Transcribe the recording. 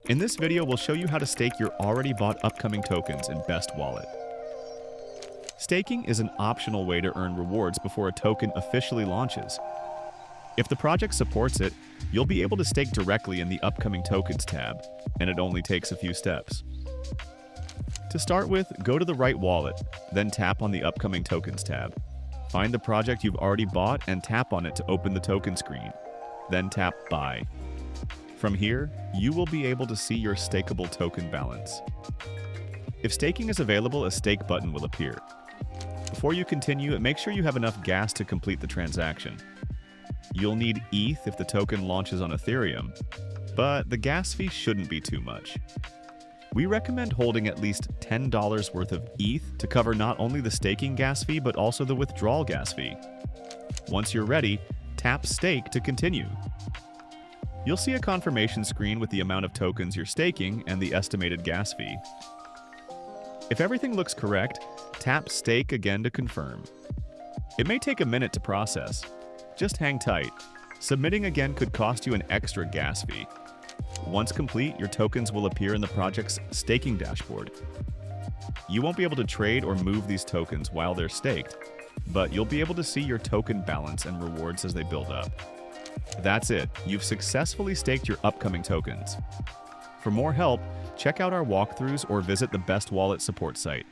In this video, we'll show you how to stake your already bought upcoming tokens in Best Wallet. Staking is an optional way to earn rewards before a token officially launches. If the project supports it, you'll be able to stake directly in the Upcoming Tokens tab, and it only takes a few steps. To start with, go to the right wallet, then tap on the Upcoming Tokens tab. Find the project you've already bought and tap on it to open the token screen. Then tap Buy. From here, you will be able to see your stakeable token balance. If staking is available, a stake button will appear. Before you continue, make sure you have enough gas to complete the transaction. You'll need ETH if the token launches on Ethereum, but the gas fee shouldn't be too much. We recommend holding at least $10 worth of ETH to cover not only the staking gas fee but also the withdrawal gas fee. Once you're ready, tap Stake to continue. You'll see a confirmation screen with the amount of tokens you're staking and the estimated gas fee. If everything looks correct, tap Stake again to confirm. It may take a minute to process. Just hang tight. Submitting again could cost you an extra gas fee. Once complete, your tokens will appear in the project's staking dashboard. You won't be able to trade or move these tokens while they're staked, but you'll be able to see your token balance and rewards as they build up. That's it. You've successfully staked your upcoming tokens. For more help, check out our walkthroughs or visit the Best Wallet support site.